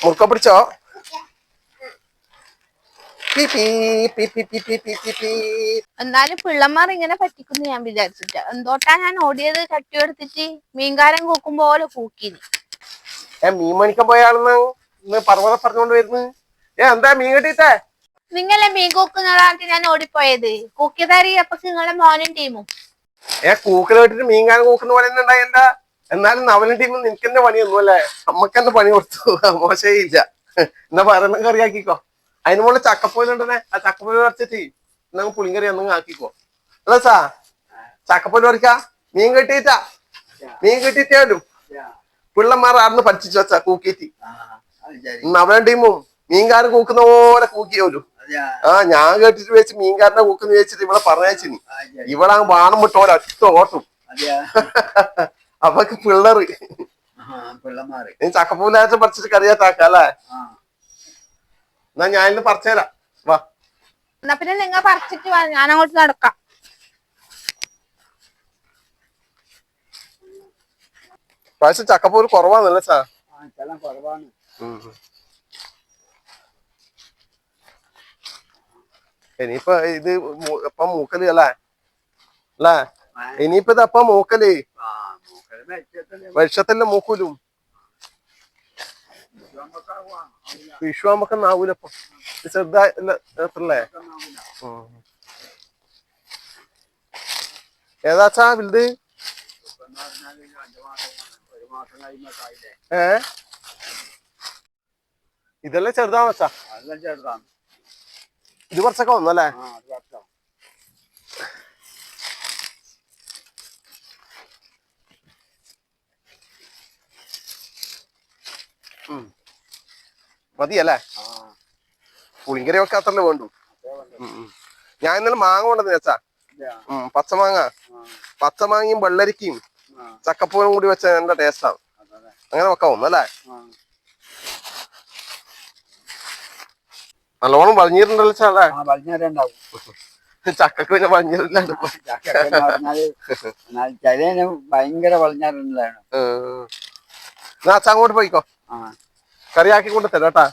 മുറുക്ക പിടിച്ചോ. എന്നാലും പിള്ളമാർ ഇങ്ങനെ പറ്റിക്കുന്നു ഞാൻ വിചാരിച്ചിട്ട. എന്തോട്ടാ ഞാൻ ഓടിയത് ചട്ടി എടുത്തിട്ട് മീൻകാരൻ കൂക്കും പോലെ കൂക്കിന്. മീൻ മേടിക്കാൻ പോയാണെന്ന് ഇന്ന് പർവ്വത പറഞ്ഞോണ്ട് വരുന്നു. എന്താ മീൻ കിട്ടീട്ടേ? നിങ്ങളെ മീൻ കൂക്കുന്നതായിട്ട് ഞാൻ ഓടിപ്പോയത്. കൂക്കിയതാരി അപ്പൊ നിങ്ങളെ മോനും ടീമും. കൂക്കിൽ കേട്ടിട്ട് മീൻകാരൻ കൂക്കുന്ന പോലെ തന്നെ ഉണ്ടായി. എന്താ എന്നാലും നവലും ടീമും നിനക്കെന്നെ പണിയൊന്നും അല്ലേ? നമ്മക്കെന്നെ പണി കൊടുത്തു. മോശയില്ല. എന്നാ പറയുന്ന കറിയാക്കിക്കോ. അതിന് മുകളിൽ ചക്കപ്പോലുണ്ടെന്നെ. ആ ചക്കപ്പോല് പറിച്ചിട്ട് എന്നാ പുളിങ്കറി ഒന്നും ആക്കിക്കോ. അല്ല സാ ചക്കപ്പോല് പറിക്കാ. മീൻ കിട്ടിയിട്ടാ. മീൻ കിട്ടിയിട്ടാലും പിള്ളമാർ ആർന്ന് പഠിച്ചു വെച്ചാ കൂക്കിയിട്ട്. നവലും ടീമും മീൻകാരൻ കൂക്കുന്ന പോലെ കൂക്കിയോലും. ഞാൻ കേട്ടിട്ട് വെച്ച് മീൻകാരനെ കൂക്കുന്ന വെച്ചിട്ട് ഇവിടെ പറഞ്ഞയച്ചിനി. ഇവിടെ വാണം വിട്ട് പോലെ ഒറ്റ ഓട്ടും. അവക്ക് പിള്ളേറ് ചക്കപ്പൂലാച്ച പറിച്ചിട്ട് കറിയാത്താക്ക അല്ലേ? എന്നാ ഞാനിന്ന് പറിച്ചേരാ. വാ എന്നാ പിന്നെ നിങ്ങൾ പറിച്ചിട്ട് വാ, ഞാൻ അങ്ങോട്ട് നടക്കാം. പ്രാവശ്യം ചക്കപ്പൂര് കുറവാന്നല്ലേ സാ? ഇനിയിപ്പൊ ഇത് എപ്പ മൂക്കല് അല്ലേ? അല്ലേ ഇനിയിപ്പോ ഇത് എപ്പ മൂക്കല്? വർഷത്തല്ലേ മൂക്കൂലും. വിഷു ആകുമ്പോ നാവൂലപ്പൊ ചെറുതാല്ലേ? ഏതാച്ചാ വലുത്? ഇതെല്ലാം ചെറുതാണോ വെച്ചാ? ഇത് കുറച്ചൊക്കെ വന്നല്ലേ? മതിയല്ലേ? പുളിങ്കറി വെക്കാത്തല്ലേ വേണ്ടു. ഞാൻ ഇന്നലെ മാങ്ങ കൊണ്ടെന്ന് വെച്ചാ. പച്ചമാങ്ങ. പച്ചമാങ്ങയും വെള്ളരിക്കയും ചക്കപ്പൂരും കൂടി വെച്ച നല്ല ടേസ്റ്റാണ്. അങ്ങനെ വെക്കാവുന്നു അല്ലേ? നല്ലോണം വളഞ്ഞിട്ടുണ്ടല്ലോ ചാളെ. ചക്കക്ക് പിന്നെ വളഞ്ഞിട്ടില്ലാണ്ട് ഭയങ്കര വളഞ്ഞാറുണ്ടാണ്. അച്ഛ അങ്ങോട്ട് പോയിക്കോ. കറിയാക്കി കൊണ്ട് തരാം കേട്ടാ.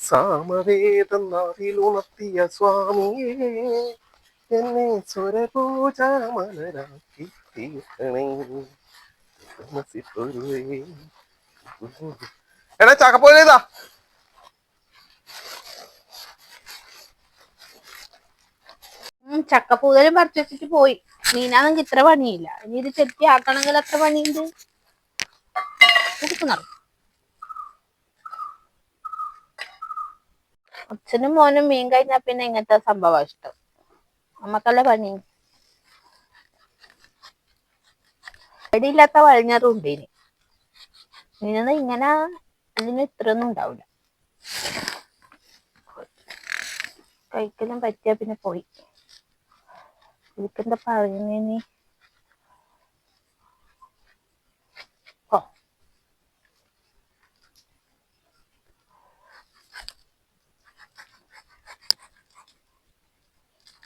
സാമവേദം നാവിലുണർത്തിയ സ്വാമിയേ എന്നെ സ്വരപൂജ മലരാക്കി തീർക്കണേ. എടാ ചക്കപ്പോലേതാ? ചക്കപ്പൂതലും പറിച്ചു വെച്ചിട്ട് പോയി. മീനാണെങ്കിൽ ഇത്ര പണിയില്ല. ഇനി ഇത് ചെത്തി ആക്കണമെങ്കിൽ എത്ര പണിയുണ്ട്. അച്ഛനും മോനും മീൻ കഴിഞ്ഞാ പിന്നെ ഇങ്ങനത്തെ സംഭവം ഇഷ്ടം. നമ്മക്കല്ല പണി. ഇല്ലാത്ത വളഞ്ഞറും ഉണ്ട് ഇനി. മീനൊന്നും ഇങ്ങനെ അതിന് ഇത്രയൊന്നും ഉണ്ടാവില്ല. കഴിക്കലും പറ്റിയ പിന്നെ പോയി. എനിക്കെന്താ പറയുന്നേനി?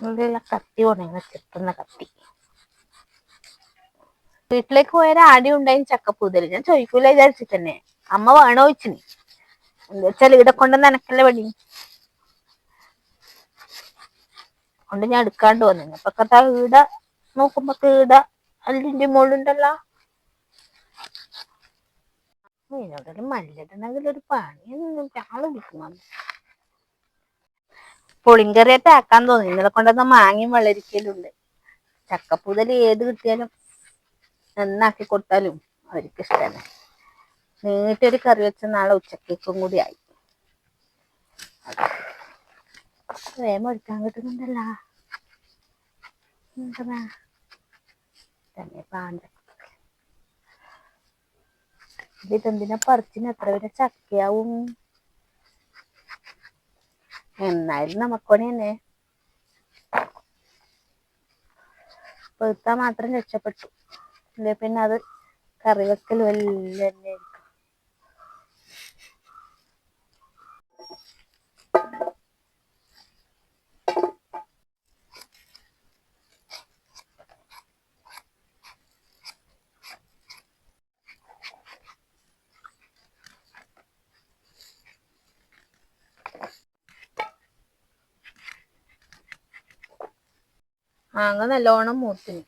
ഉള്ളിലുള്ള കത്തി ഉണങ്ങി ചെത്തുന്ന കത്തി. വീട്ടിലേക്ക് പോയാൽ ആടി ഉണ്ടായി ചക്കപ്പൂതല്. ഞാൻ ചോദിക്കൂല വിചാരിച്ചിട്ട് തന്നെ. അമ്മ വേണോ ചോദിച്ചിനി. എന്താ വെച്ചാൽ ഇവിടെ കൊണ്ട് നനക്കല്ലേ പണി കൊണ്ട് ഞാൻ എടുക്കാണ്ട് വന്നു. അപ്പൊ കഥ ഈട നോക്കുമ്പോ ഈട അതിന്റെ മുകളുണ്ടല്ലോ. മീനോടൊരു മല്ലിടണമെങ്കിൽ ഒരു പണിയൊന്നും ആള് വിളിക്കുന്നു. പുളിങ്കറിയായിട്ട് ആക്കാൻ തോന്നി. ഇന്നലെ കൊണ്ടുവന്ന മാങ്ങയും വെള്ളരിക്കലുണ്ട്. ചക്കപ്പൂതല് ഏത് കിട്ടിയാലും നന്നാക്കി കൊടുത്താലും അവർക്ക് ഇഷ്ടമാണ്. നീട്ടൊരു കറി വെച്ച നാളെ ഉച്ചക്കേക്കും കൂടി ആയി. വേഗം ഒഴിക്കാൻ കിട്ടുന്നുണ്ടല്ലോ. ഇതെന്തിനാ പറിച്ചിന് എത്ര വരെ ചക്കയാവും. എന്നാലും നമുക്കൊണി തന്നെ. പെറുത്താ മാത്രം രക്ഷപ്പെട്ടു. അല്ലെ പിന്നെ അത് കറി വെക്കൽ വല്ല തന്നെ. മാങ്ങ നല്ലോണം മൂത്തിന്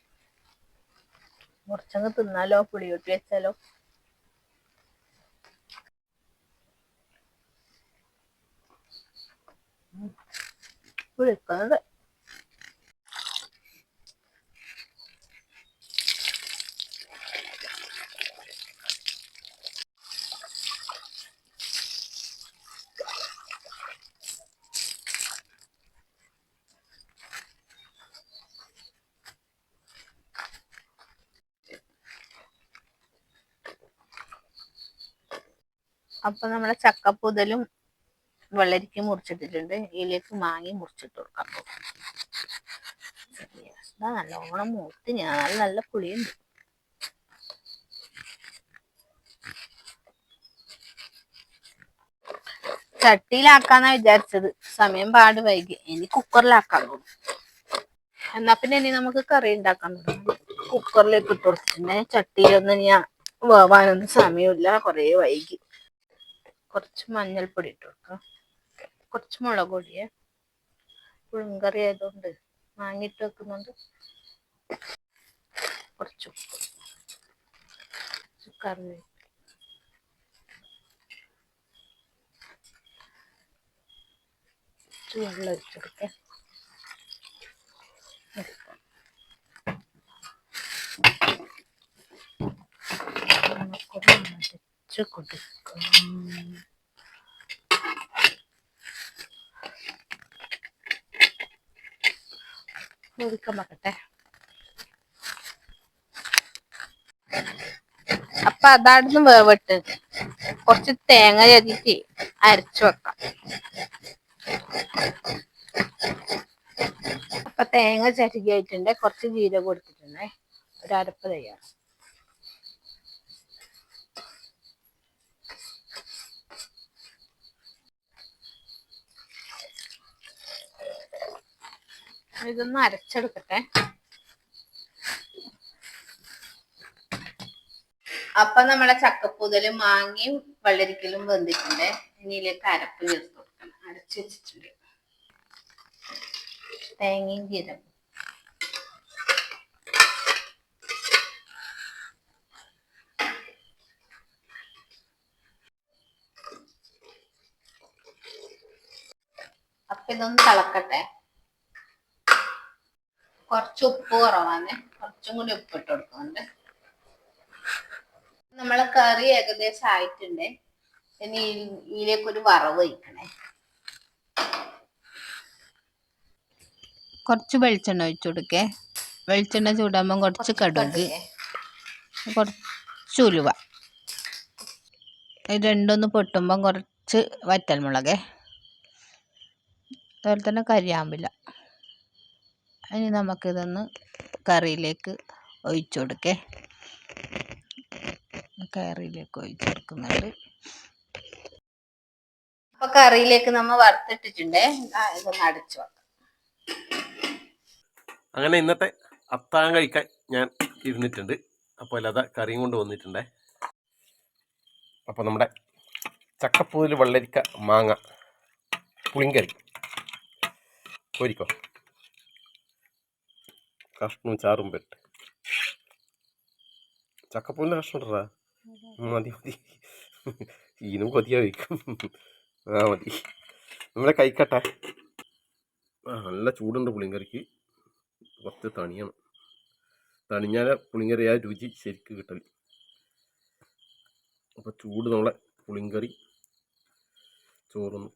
കുറച്ചങ്ങ് തിന്നാലോ, പുളിയൂട്ടി വെച്ചാലോ. പുളിക്കുന്നത് അപ്പൊ നമ്മളെ ചക്കപ്പുതലും വെള്ളരിക്ക മുറിച്ചിട്ടിട്ടുണ്ട്. ഇതിലേക്ക് മാങ്ങി മുറിച്ചിട്ട് കൊടുക്കാം. നല്ലോണം മൂത്തിന് നല്ല പുളിയുണ്ട്. ചട്ടിയിലാക്കാന്നാ വിചാരിച്ചത്, സമയം പാട് വൈകി. ഇനി കുക്കറിലാക്കാൻ തോന്നും. എന്നാ പിന്നെ ഇനി നമുക്ക് കറി ഉണ്ടാക്കാൻ തോന്നും. കുക്കറിലേക്ക് ഇട്ട് കൊടുത്തിട്ടുണ്ട്. ചട്ടിയിലൊന്നും ഞാൻ വേവാനൊന്നും സമയമില്ല, കുറേ വൈകി. കുറച്ച് മഞ്ഞൾപ്പൊടി ഇട്ട് കൊടുക്കാം, കുറച്ച് മുളക് പൊടിയെ, പുളിങ്കറി ആയതുകൊണ്ട് മാങ്ങിട്ട് വെക്കുന്നുണ്ട്. കുറച്ച് കറി, വെള്ളം ഒഴിച്ചെടുക്കാം. അടച്ച് കൊടുക്കാം. ഒതുക്കാൻ വെക്കട്ടെ. അപ്പൊ അതാടുന്ന് വേവിട്ട് കുറച്ച് തേങ്ങ ചതച്ചിട്ട് അരച്ചു വെക്കാം. അപ്പൊ തേങ്ങ ചരുകിയായിട്ടുണ്ട്. കുറച്ച് ജീരകം കൊടുത്തിട്ടുണ്ട്. ഒരു അരപ്പ് തയ്യാറ്. ഇതൊന്ന് അരച്ചെടുക്കട്ടെ. അപ്പൊ നമ്മളെ ചക്കപ്പൂതലും മാങ്ങയും വെള്ളരിക്കലും വെന്തിട്ടുണ്ട്. ഇനിയിലേക്ക് അരപ്പ് ചേർത്ത് കൊടുക്കണം. അരച്ച് വെച്ചിട്ടുണ്ട്. തേങ്ങയും ജീരകം, അപ്പൊ ഇതൊന്ന് തിളക്കട്ടെ. കുറച്ച് ഉപ്പ് കുറവാണ്, കുറച്ചും കൂടി ഉപ്പിട്ട് കൊടുക്കുന്നുണ്ട്. നമ്മളെ കറി ഏകദേശം ആയിട്ടുണ്ട്. ഇനി ഇതിലേക്കൊരു വറവ് വയ്ക്കണേ. കുറച്ച് വെളിച്ചെണ്ണ ഒഴിച്ചു കൊടുക്കേ. വെളിച്ചെണ്ണ ചൂടാകുമ്പോൾ കുറച്ച് കടുക്, കുറച്ച് ഉലുവ, ഇത് രണ്ടൊന്ന് പൊട്ടുമ്പം കുറച്ച് വറ്റൽമുളക്, അതുപോലെ തന്നെ കരിയാമ്പില. ഇനി നമുക്കിതൊന്ന് കറിയിലേക്ക് ഒഴിച്ചു കൊടുക്കേ. കറിയിലേക്ക് ഒഴിച്ചു കൊടുക്കുന്നുണ്ട്. അപ്പൊ കറിയിലേക്ക് നമ്മൾ വറുത്തിട്ടിട്ടുണ്ട്. ഇതൊന്ന് അടച്ചു വെക്കാം. അങ്ങനെ ഇന്നത്തെ അത്താഴം കഴിക്കാൻ ഞാൻ ഇരുന്നിട്ടുണ്ട്. അപ്പോൾ അല്ലാതെ കറിയും കൊണ്ട് വന്നിട്ടുണ്ടേ. അപ്പോൾ നമ്മുടെ ചക്കപ്പൂവിൽ വെള്ളരിക്ക മാങ്ങ പുളിങ്കറി കോരിക്കോ. കഷ്ണവും ചാറും പെട്ട് ചക്കപ്പൂവിൻ്റെ കഷ്ണം ഇട്ടാ മതി മതി. ഈനും കൊതിയാ വയ്ക്കും. ആ മതി, നമ്മളെ കഴിക്കട്ടെ. നല്ല ചൂടുണ്ട് പുളിങ്കറിക്ക്. കുറച്ച് തണിയണം. തണിഞ്ഞാൽ പുളിങ്കറി ആ രുചി ശരിക്ക് കിട്ടൽ. അപ്പോൾ ചൂട് നമ്മളെ പുളിങ്കറി ചോറൊന്ന്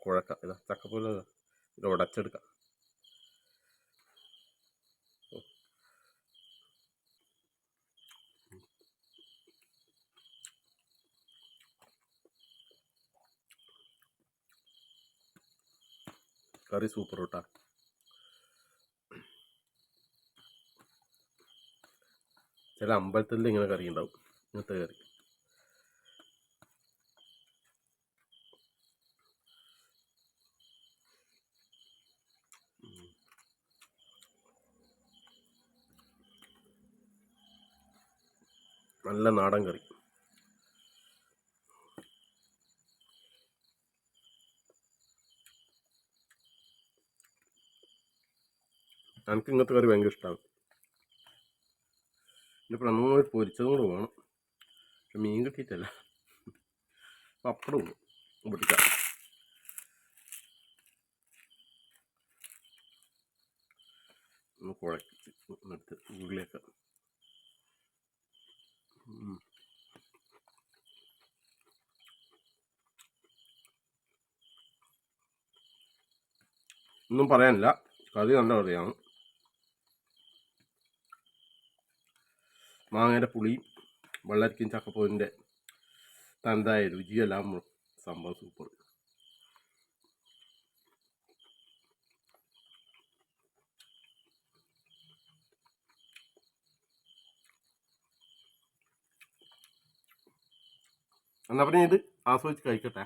കുഴക്കാം. ഇതാ ചക്കപ്പൂല ഇത് ഉടച്ചെടുക്കാം. കറി സൂപ്പർ കേട്ടാ. ചില അമ്പലത്തിൽ ഇങ്ങനെ കറി ഉണ്ടാവും, ഇങ്ങനത്തെ കറി. നല്ല നാടൻ കറി. എനിക്ക് ഇങ്ങനത്തെ കറി ഭയങ്കര ഇഷ്ടമാണ്. ഇതിപ്പോൾ നമ്മൾ പൊരിച്ചതും കൂടെ വേണം. പക്ഷെ മീൻ കിട്ടിയിട്ടല്ല, പപ്പടവും പൊട്ടിക്കാം. ഒന്ന് കുഴച്ച് എടുത്ത് ഉള്ളിലേക്ക് ഒന്നും പറയാനില്ല. കറി നല്ല കറിയാണ്. മാങ്ങയുടെ പുളിയും വെള്ളരിക്കയും ചക്കപ്പൂവിൻ്റെ തനതായ രുചിയെല്ലാം സംഭവം സൂപ്പർ. എന്നാ പറഞ്ഞ ഇത് ആസ്വദിച്ച് കഴിക്കട്ടെ.